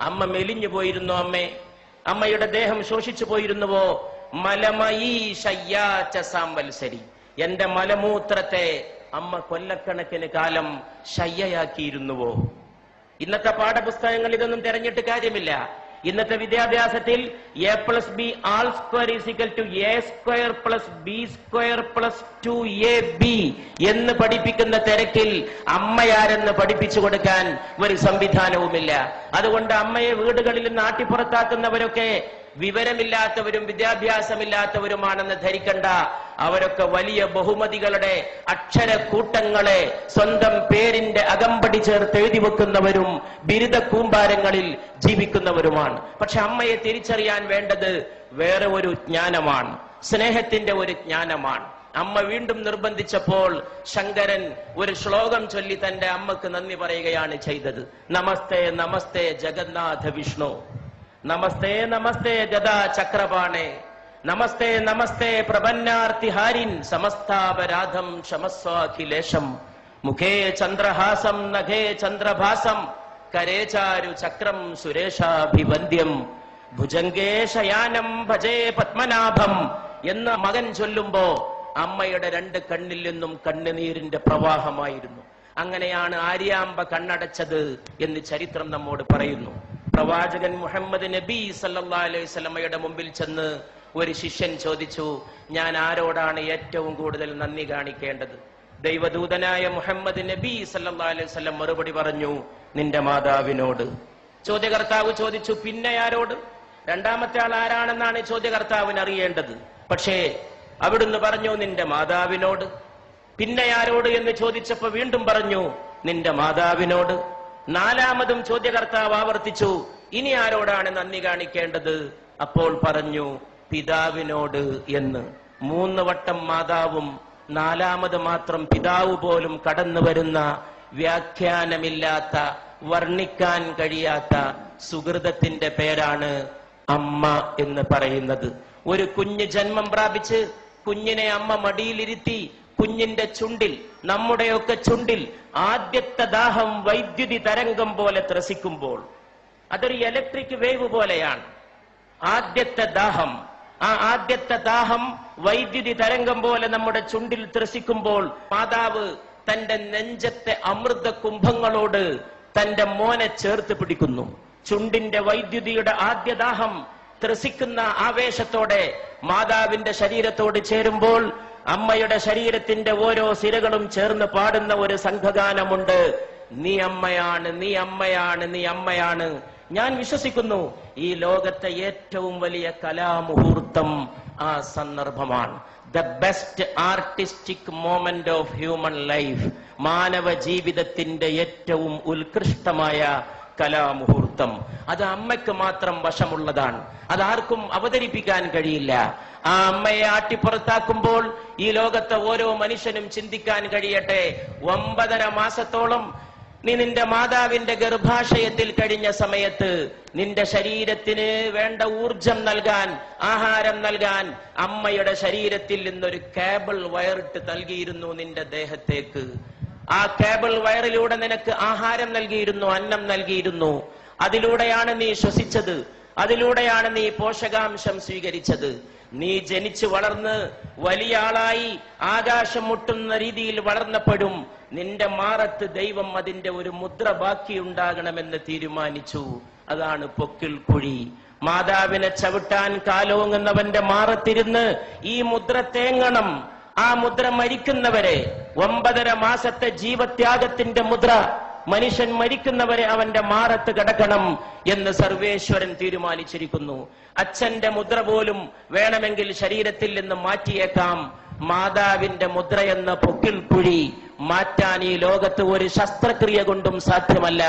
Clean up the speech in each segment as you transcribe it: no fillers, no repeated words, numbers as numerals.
അമ്മ മെലിഞ്ഞു പോയിരുന്നോ? അമ്മയുടെ ദേഹം ശോഷിച്ചു പോയിരുന്നുവോ? മലമയീ ശയ്യാച്ച സാംവത്സരി, എന്റെ മലമൂത്രത്തെ അമ്മ കൊല്ലക്കണക്കിന് കാലം ശയ്യയാക്കിയിരുന്നുവോ? ഇന്നത്തെ പാഠപുസ്തകങ്ങൾ ഇതൊന്നും തെരഞ്ഞിട്ട് കാര്യമില്ല. ഇന്നത്തെ വിദ്യാഭ്യാസത്തിൽ A+B all square is equal to A² plus B² plus 2AB എന്ന് പഠിപ്പിക്കുന്ന തിരക്കിൽ അമ്മയാരെന്ന് പഠിപ്പിച്ചു കൊടുക്കാൻ ഒരു സംവിധാനവുമില്ല. അതുകൊണ്ട് അമ്മയെ വീടുകളിൽ നിന്ന് ആട്ടിപ്പുറത്താക്കുന്നവരൊക്കെ വിവരമില്ലാത്തവരും വിദ്യാഭ്യാസമില്ലാത്തവരുമാണെന്ന് ധരിക്കണ്ട. അവരൊക്കെ വലിയ ബഹുമതികളുടെ അക്ഷരക്കൂട്ടങ്ങളെ സ്വന്തം പേരിന്റെ അകമ്പടി ചേർത്ത് എഴുതി വെക്കുന്നവരും ബിരുദ കൂമ്പാരങ്ങളിൽ ജീവിക്കുന്നവരുമാണ്. പക്ഷെ അമ്മയെ തിരിച്ചറിയാൻ വേണ്ടത് വേറെ ഒരു ജ്ഞാനമാണ്, സ്നേഹത്തിന്റെ ഒരു ജ്ഞാനമാണ്. അമ്മ വീണ്ടും നിർബന്ധിച്ചപ്പോൾ ശങ്കരൻ ഒരു ശ്ലോകം ചൊല്ലി തന്റെ അമ്മക്ക് നന്ദി പറയുകയാണ് ചെയ്തത്. നമസ്തേ നമസ്തേ ജഗന്നാഥ വിഷ്ണു, നമസ്തേ നമസ്തേ ഗദാ ചക്രപാണേ, നമസ്തേ നമസ്തേ പ്രപന്നാർത്തിഹാരിൻ, സമസ്താപരാധം ക്ഷമസ്വാഖിലേശം, മുഖേ ചന്ദ്രഹാസം നഖേ ചന്ദ്രഭാസം, കരേചാരു ചക്രം സുരേഷാഭിവന്ദ്യം, ഭുജംഗേ ശയാനം ഭജേ പത്മനാഭം എന്ന് മകൻ ചൊല്ലുമ്പോ അമ്മയുടെ രണ്ട് കണ്ണിൽ നിന്നും കണ്ണുനീരിന്റെ പ്രവാഹമായിരുന്നു. അങ്ങനെയാണ് ആര്യാമ്പ കണ്ണടച്ചത് എന്ന് ചരിത്രം നമ്മോട് പറയുന്നു. പ്രവാചകൻ മുഹമ്മദ് നബി സല്ലല്ലാഹു അലൈഹി വസല്ലമയുടെ മുമ്പിൽ ചെന്ന് ഒരു ശിഷ്യൻ ചോദിച്ചു, ഞാൻ ആരോടാണ് ഏറ്റവും കൂടുതൽ നന്ദി കാണിക്കേണ്ടത്? ദൈവദൂതനായ മുഹമ്മദ് നബി സല്ലല്ലാഹു അലൈഹി വസല്ലം മറുപടി പറഞ്ഞു, നിന്റെ മാതാവിനോട്. ചോദ്യകർത്താവ് ചോദിച്ചു, പിന്നെ ആരോട്? രണ്ടാമത്തെ ആൾ ആരാണെന്നാണ് ചോദ്യകർത്താവിന് അറിയേണ്ടത്. പക്ഷേ അവിടുന്ന് പറഞ്ഞു, നിന്റെ മാതാവിനോട്. പിന്നെ ആരോട് എന്ന് ചോദിച്ചപ്പോ വീണ്ടും പറഞ്ഞു, നിന്റെ മാതാവിനോട്. നാലാമതും ചോദ്യകർത്താവ് ആവർത്തിച്ചു, ഇനി ആരോടാണ് നന്ദി കാണിക്കേണ്ടത്? അപ്പോൾ പറഞ്ഞു, പിതാവിനോട് എന്ന്. 3 വട്ടം മാതാവും 4ാമത് മാത്രം പിതാവ് പോലും കടന്നു വരുന്ന വ്യാഖ്യാനമില്ലാത്ത, വർണ്ണിക്കാൻ കഴിയാത്ത സുഹൃതത്തിന്റെ പേരാണ് അമ്മ എന്ന് പറയുന്നത്. ഒരു കുഞ്ഞ് ജന്മം പ്രാപിച്ച് കുഞ്ഞിനെ അമ്മ മടിയിലിരുത്തി കുഞ്ഞിന്റെ ചുണ്ടിൽ, നമ്മുടെയൊക്കെ ചുണ്ടിൽ ആദ്യത്തെ ദാഹം വൈദ്യുതി തരംഗം പോലെ ത്രസിക്കുമ്പോൾ, അതൊരു ഇലക്ട്രിക് വേവ് പോലെയാണ് ആദ്യത്തെ ദാഹം. ആ ആദ്യത്തെ ദാഹം വൈദ്യുതി തരംഗം പോലെ നമ്മുടെ ചുണ്ടിൽ ത്രസിക്കുമ്പോൾ മാതാവ് തന്റെ നെഞ്ചത്തെ അമൃത കുംഭങ്ങളോട് തന്റെ മോനെ ചേർത്ത് പിടിക്കുന്നു. ചുണ്ടിന്റെ വൈദ്യുതിയുടെ ആദ്യദാഹം ത്രസിക്കുന്ന ആവേശത്തോടെ മാതാവിന്റെ ശരീരത്തോട് ചേരുമ്പോൾ അമ്മയുടെ ശരീരത്തിന്റെ ഓരോ സിരകളും ചേർന്ന് പാടുന്ന ഒരു സംഘഗാനമുണ്ട്, നീ അമ്മയാണ്, നീ അമ്മയാണ്, നീ അമ്മയാണ്. ഞാൻ വിശ്വസിക്കുന്നു ഈ ലോകത്തെ ഏറ്റവും വലിയ കലാമുഹൂർത്തം ആ സന്ദർഭമാണ്. The best artistic moment of human life, മാനവ ജീവിതത്തിന്റെ ഏറ്റവും ഉത്കൃഷ്ടമായ കലാമുഹൂർത്തം. അത് അമ്മയ്ക്ക് മാത്രം വശമുള്ളതാണ്, അതാർക്കും അവതരിപ്പിക്കാൻ കഴിയില്ല. ആ അമ്മയെ ആട്ടിപ്പുറത്താക്കുമ്പോൾ ഈ ലോകത്തെ ഓരോ മനുഷ്യനും ചിന്തിക്കാൻ കഴിയട്ടെ, 9.5 മാസത്തോളം നീ നിന്റെ മാതാവിന്റെ ഗർഭാശയത്തിൽ കഴിഞ്ഞ സമയത്ത് നിന്റെ ശരീരത്തിന് വേണ്ട ഊർജം നൽകാൻ, ആഹാരം നൽകാൻ അമ്മയുടെ ശരീരത്തിൽ നിന്നൊരു കേബിൾ വയറിട്ട് നൽകിയിരുന്നു നിന്റെ ദേഹത്തേക്ക്. ആ കേബിൾ വയറിലൂടെ നിനക്ക് ആഹാരം നൽകിയിരുന്നു, അന്നം നൽകിയിരുന്നു. അതിലൂടെയാണ് നീ ശ്വസിച്ചത്, അതിലൂടെയാണ് നീ പോഷകാംശം സ്വീകരിച്ചത്. നീ ജനിച്ചു വളർന്ന് വലിയ ആളായി ആകാശം മുട്ടുന്ന രീതിയിൽ വളർന്നപ്പോഴും നിന്റെ മാറത്ത് ദൈവം അതിന്റെ ഒരു മുദ്ര ബാക്കിയുണ്ടാകണമെന്ന് തീരുമാനിച്ചു. അതാണ് പൊക്കിൾ കുഴി. മാതാവിനെ ചവിട്ടാൻ കാലോങ്ങുന്നവന്റെ മാറത്തിരുന്ന് ഈ മുദ്ര തേങ്ങണം. ആ മുദ്ര മരിക്കുന്നവരെ, 9.5 മാസത്തെ ജീവത്യാഗത്തിന്റെ മുദ്ര, മനുഷ്യൻ മരിക്കുന്നവരെ അവന്റെ മാറത്ത് കിടക്കണം എന്ന് സർവേശ്വരൻ തീരുമാനിച്ചിരിക്കുന്നു. അച്ഛന്റെ മുദ്ര പോലും വേണമെങ്കിൽ ശരീരത്തിൽ നിന്ന് മാറ്റിയേക്കാം. മാതാവിന്റെ മുദ്ര എന്ന പൊക്കിൾ കുഴി മാറ്റാൻ ഈ ലോകത്ത് ഒരു ശസ്ത്രക്രിയ കൊണ്ടും സാധ്യമല്ല.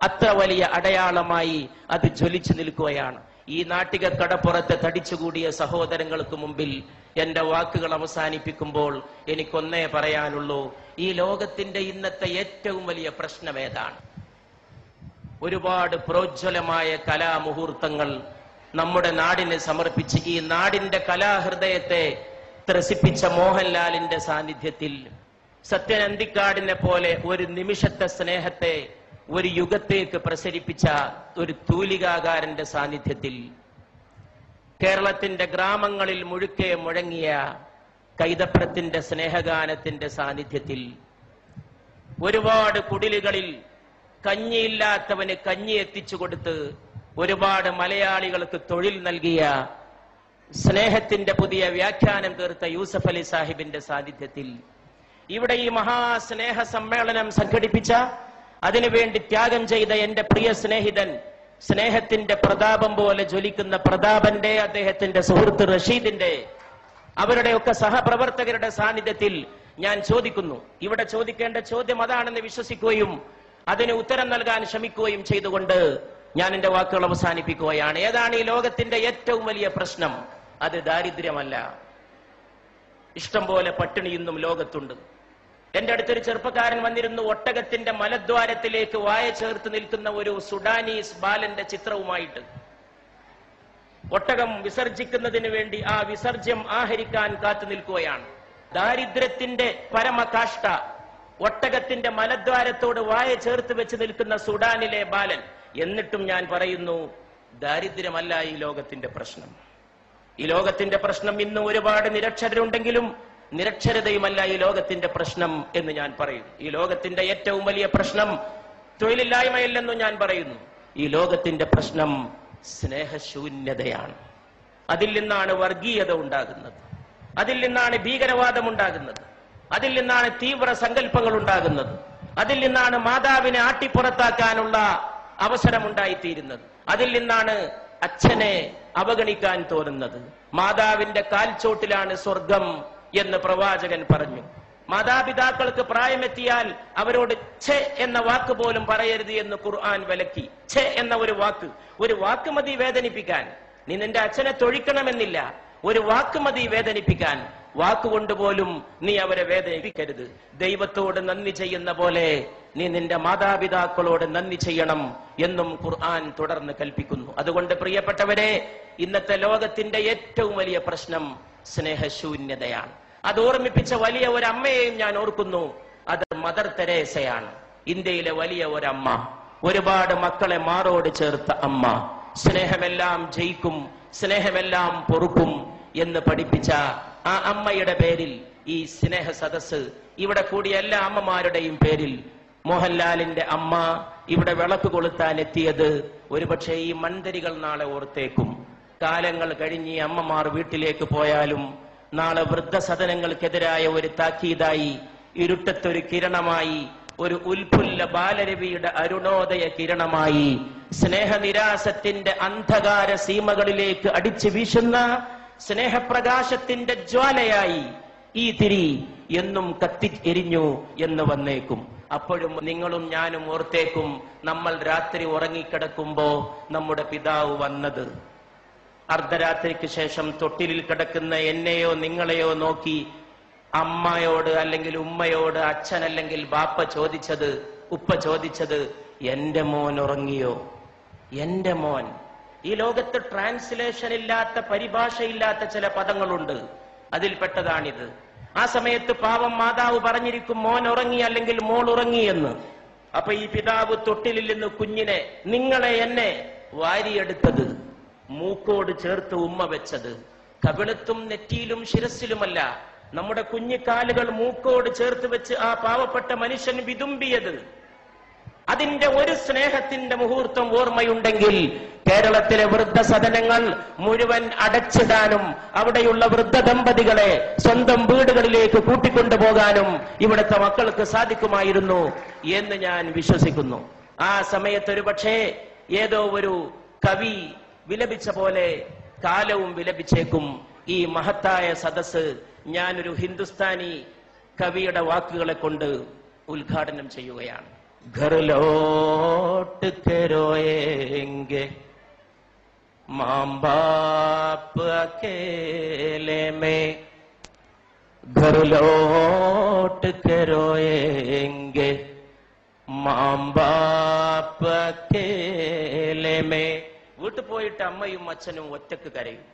അത്ര വലിയ അടയാളമായി അത് ജ്വലിച്ചു നിൽക്കുകയാണ്. ഈ നാട്ടിക കടപ്പുറത്ത് തടിച്ചുകൂടിയ സഹോദരങ്ങൾക്ക് മുമ്പിൽ എന്റെ വാക്കുകൾ അവസാനിപ്പിക്കുമ്പോൾ എനിക്കൊന്നേ പറയാനുള്ളൂ, ഈ ലോകത്തിന്റെ ഇന്നത്തെ ഏറ്റവും വലിയ പ്രശ്നം ഏതാണ്? ഒരുപാട് പ്രോജ്വലമായ കലാമുഹൂർത്തങ്ങൾ നമ്മുടെ നാടിന് സമർപ്പിച്ച് ഈ നാടിന്റെ കലാഹൃദയത്തെ ത്രസിപ്പിച്ച മോഹൻലാലിന്റെ സാന്നിധ്യത്തിൽ, സത്യൻ അന്തിക്കാടിനെ പോലെ ഒരു നിമിഷത്തെ സ്നേഹത്തെ ഒരു യുഗത്തേക്ക് പ്രസരിപ്പിച്ച ഒരു തൂലികാകാരന്റെ സാന്നിധ്യത്തിൽ, കേരളത്തിന്റെ ഗ്രാമങ്ങളിൽ മുഴുക്കെ മുഴങ്ങിയ കൈതപ്രത്തിന്റെ സ്നേഹഗാനത്തിന്റെ സാന്നിധ്യത്തിൽ, ഒരുപാട് കുടിലുകളിൽ കഞ്ഞിയില്ലാത്തവന് കഞ്ഞി എത്തിച്ചു കൊടുത്ത് ഒരുപാട് മലയാളികൾക്ക് തൊഴിൽ നൽകിയ, സ്നേഹത്തിന്റെ പുതിയ വ്യാഖ്യാനം തീർത്ത യൂസഫ് അലി സാഹിബിന്റെ സാന്നിധ്യത്തിൽ, ഇവിടെ ഈ മഹാസ്നേഹ സമ്മേളനം സംഘടിപ്പിച്ച, അതിനുവേണ്ടി ത്യാഗം ചെയ്ത എന്റെ പ്രിയ സ്നേഹിതൻ, സ്നേഹത്തിന്റെ പ്രതാപം പോലെ ജ്വലിക്കുന്ന പ്രതാപന്റെ, അദ്ദേഹത്തിന്റെ സുഹൃത്ത് റഷീദിന്റെ, അവരുടെയൊക്കെ സഹപ്രവർത്തകരുടെ സാന്നിധ്യത്തിൽ ഞാൻ ചോദിക്കുന്നു. ഇവിടെ ചോദിക്കേണ്ട ചോദ്യം അതാണെന്ന് വിശ്വസിക്കുകയും അതിന് ഉത്തരം നൽകാൻ ശ്രമിക്കുകയും ചെയ്തുകൊണ്ട് ഞാൻ എന്റെ വാക്കുകൾ അവസാനിപ്പിക്കുകയാണ്. ഏതാണ് ഈ ലോകത്തിന്റെ ഏറ്റവും വലിയ പ്രശ്നം? അത് ദാരിദ്ര്യമല്ല. ഇഷ്ടം പോലെ പട്ടിണി ഇന്നും ലോകത്തുണ്ട്. എന്റെ അടുത്തൊരു ചെറുപ്പക്കാരൻ വന്നിരുന്നു, ഒട്ടകത്തിന്റെ മലദ്വാരത്തിലേക്ക് വായ ചേർത്ത് നിൽക്കുന്ന ഒരു സുഡാനീസ് ബാലന്റെ ചിത്രവുമായിട്ട്. ഒട്ടകം വിസർജിക്കുന്നതിന് വേണ്ടി ആ വിസർജ്യം ആഹരിക്കാൻ കാത്തു നിൽക്കുകയാണ്. ദാരിദ്ര്യത്തിന്റെ പരമകാഷ്ഠ, ഒട്ടകത്തിന്റെ മലദ്വാരത്തോട് വായ ചേർത്ത് വെച്ച് നിൽക്കുന്ന സുഡാനിലെ ബാലൻ. എന്നിട്ടും ഞാൻ പറയുന്നു, ദാരിദ്ര്യമല്ല ഈ ലോകത്തിന്റെ പ്രശ്നം. ഈ ലോകത്തിന്റെ പ്രശ്നം ഇന്ന് ഒരുപാട് നിരക്ഷരരുണ്ടെങ്കിലും നിരക്ഷരതയുമല്ല ഈ ലോകത്തിന്റെ പ്രശ്നം എന്ന് ഞാൻ പറയുന്നു. ഈ ലോകത്തിന്റെ ഏറ്റവും വലിയ പ്രശ്നം തൊഴിലില്ലായ്മയല്ലെന്നും ഞാൻ പറയുന്നു. ഈ ലോകത്തിന്റെ പ്രശ്നം സ്നേഹശൂന്യതയാണ്. അതിൽ നിന്നാണ് വർഗീയത ഉണ്ടാകുന്നത്, അതിൽ നിന്നാണ് ഭീകരവാദം ഉണ്ടാകുന്നത്, അതിൽ നിന്നാണ് തീവ്ര സങ്കല്പങ്ങൾ ഉണ്ടാകുന്നത്, അതിൽ നിന്നാണ് മാതാവിനെ ആട്ടിപ്പുറത്താക്കാനുള്ള അവസരമുണ്ടായിത്തീരുന്നത്, അതിൽ നിന്നാണ് അച്ഛനെ അവഗണിക്കാൻ തോന്നുന്നത്. മാതാവിന്റെ കാൽച്ചോട്ടിലാണ് സ്വർഗം എന്ന് പ്രവാചകൻ പറഞ്ഞു. മാതാപിതാക്കൾക്ക് പ്രായമെത്തിയാൽ അവരോട് ഛെ എന്ന വാക്ക് പോലും പറയരുത് എന്ന് ഖുർആൻ വിലക്കി. ഛെ എന്ന ഒരു വാക്ക് മതി വേദനിപ്പിക്കാൻ. നീ നിന്റെ അച്ഛനെ തൊഴിക്കണമെന്നില്ല, ഒരു വാക്ക് മതി വേദനിപ്പിക്കാൻ. വാക്കുകൊണ്ട് പോലും നീ അവരെ വേദനിപ്പിക്കരുത്. ദൈവത്തോട് നന്ദി ചെയ്യുന്ന പോലെ നീ നിന്റെ മാതാപിതാക്കളോട് നന്ദി ചെയ്യണം എന്നും ഖുർആൻ തുടർന്ന് കൽപ്പിക്കുന്നു. അതുകൊണ്ട് പ്രിയപ്പെട്ടവരെ, ഇന്നത്തെ ലോകത്തിന്റെ ഏറ്റവും വലിയ പ്രശ്നം സ്നേഹശൂന്യതയാണ്. അത് ഓർമ്മിപ്പിച്ച വലിയ ഒരു അമ്മയെയും ഞാൻ ഓർക്കുന്നു. അത് മദർ തെരേസയാണ്. ഇന്ത്യയിലെ വലിയ ഒരമ്മ, ഒരുപാട് മക്കളെ മാറോട് ചേർത്ത അമ്മ. സ്നേഹമെല്ലാം ജയിക്കും, സ്നേഹമെല്ലാം പൊറുക്കും എന്ന് പഠിപ്പിച്ച ആ അമ്മയുടെ പേരിൽ ഈ സ്നേഹ സദസ്, ഇവിടെ കൂടിയ എല്ലാ അമ്മമാരുടെയും പേരിൽ, മോഹൻലാലിന്റെ അമ്മ ഇവിടെ വിളക്ക് കൊളുത്താൻ എത്തിയത് ഒരുപക്ഷെ ഈ മൺതരികൾ നാളെ ഓർത്തേക്കും. കാലങ്ങൾ കഴിഞ്ഞ് ഈ അമ്മമാർ വീട്ടിലേക്ക് പോയാലും നാളെ വൃദ്ധസദനങ്ങൾക്കെതിരായ ഒരു താക്കീതായി, ഇരുട്ടത്തൊരു കിരണമായി, ഒരു ഉൽഫുല്ല ബാലരവിയുടെ അരുണോദയ കിരണമായി, സ്നേഹനിരാസത്തിന്റെ അന്ധകാര സീമകളിലേക്ക് അടിച്ചു വീശുന്ന സ്നേഹപ്രകാശത്തിന്റെ ജ്വാലയായി ഈ തിരി എന്നും കത്തി എരിഞ്ഞു എന്ന് വന്നേക്കും. അപ്പോഴും നിങ്ങളും ഞാനും ഓർത്തേക്കും, നമ്മൾ രാത്രി ഉറങ്ങിക്കിടക്കുമ്പോ നമ്മുടെ പിതാവ് വന്നത്. അർദ്ധരാത്രിക്ക് ശേഷം തൊട്ടിലിൽ കിടക്കുന്ന എന്നെയോ നിങ്ങളെയോ നോക്കി അമ്മയോട് അല്ലെങ്കിൽ ഉമ്മയോട്, അച്ഛൻ അല്ലെങ്കിൽ ബാപ്പ ചോദിച്ചത്, ഉപ്പ ചോദിച്ചത്, എന്റെ മോൻ ഉറങ്ങിയോ? എന്റെ മോൻ. ഈ ലോകത്ത് ട്രാൻസ്ലേഷൻ ഇല്ലാത്ത, പരിഭാഷയില്ലാത്ത ചില പദങ്ങളുണ്ട്, അതിൽപ്പെട്ടതാണിത്. ആ സമയത്ത് പാവം മാതാവ് പറഞ്ഞിരിക്കും, മോൻ ഉറങ്ങി അല്ലെങ്കിൽ മോൾ ഉറങ്ങി എന്ന്. അപ്പൊ ഈ പിതാവ് തൊട്ടിലിൽ നിന്ന് കുഞ്ഞിനെ, നിങ്ങളെ എന്നെ വാരിയെടുത്തത്, മൂക്കോട് ചേർത്ത് ഉമ്മ വെച്ചത്, കവിളത്തും നെറ്റിയിലും ശിരസിലുമല്ല, നമ്മുടെ കുഞ്ഞിക്കാലുകൾ മൂക്കോട് ചേർത്ത് വെച്ച് ആ പാവപ്പെട്ട മനുഷ്യൻ വിതുമ്പിയത്. അതിന്റെ ഒരു സ്നേഹത്തിന്റെ മുഹൂർത്തം ഓർമ്മയുണ്ടെങ്കിൽ കേരളത്തിലെ വൃദ്ധസദനങ്ങൾ മുഴുവൻ അടച്ചിടാനും അവിടെയുള്ള വൃദ്ധ ദമ്പതികളെ സ്വന്തം വീടുകളിലേക്ക് കൂട്ടിക്കൊണ്ടുപോകാനും ഇവിടുത്തെ മക്കൾക്ക് സാധിക്കുമായിരുന്നു എന്ന് ഞാൻ വിശ്വസിക്കുന്നു. ആ സമയത്ത് ഒരു പക്ഷേ ഏതോ ഒരു കവി വിലപിച്ച പോലെ കാലവും വിലപിച്ചേക്കും. ഈ മഹത്തായ സദസ് ഞാനൊരു ഹിന്ദുസ്ഥാനി കവിയുടെ വാക്കുകളെ കൊണ്ട് ഉദ്ഘാടനം ചെയ്യുകയാണ്. घर लौट के रोएंगे माँ बाप अकेले में, घर लौट के रोएंगे माँ बाप अकेले में. വീട്ടു പോയിട്ട് അമ്മയും അച്ഛനും ഒറ്റക്ക് കരയും.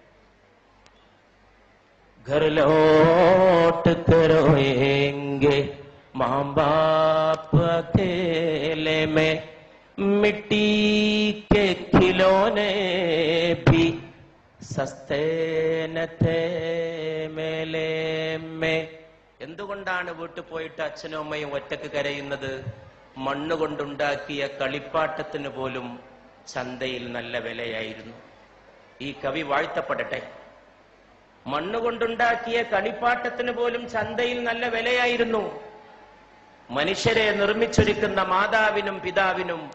घर लौट के रोएंगे माँ बाप अकेले में. മിട്ടി കെ ഖിലോനെ ഭി സസ്തേ ന ഥേ മേലേ മേ. എന്തുകൊണ്ടാണ് വീട്ടിൽ പോയിട്ട് അച്ഛനും അമ്മയും ഒറ്റക്ക് കരയുന്നത്? മണ്ണുകൊണ്ടുണ്ടാക്കിയ കളിപ്പാട്ടത്തിന് പോലും ചന്തയിൽ നല്ല വിലയായിരുന്നു. ഈ കവി വാഴ്ത്തപ്പെടട്ടെ. മണ്ണുകൊണ്ടുണ്ടാക്കിയ കളിപ്പാട്ടത്തിന് പോലും ചന്തയിൽ നല്ല വിലയായിരുന്നു. മനുഷ്യരെ നിർമ്മിച്ചൊരുക്കുന്ന മാതാവിനും പിതാവിനും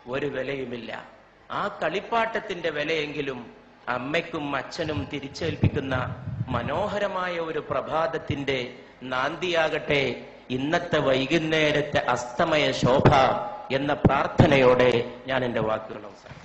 ഒരു വിലയുമില്ല. ആ കളിപ്പാട്ടത്തിന്റെ വിലയെങ്കിലും അമ്മയ്ക്കും അച്ഛനും തിരിച്ചേൽപ്പിക്കുന്ന മനോഹരമായ ഒരു പ്രഭാതത്തിന്റെ നാന്ദിയാകട്ടെ ഇന്നത്തെ വൈകുന്നേരത്തെ അസ്തമയ ശോഭ എന്ന പ്രാർത്ഥനയോടെ ഞാൻ എന്റെ വാക്കുകൾ അവസാനിപ്പിക്കുന്നു.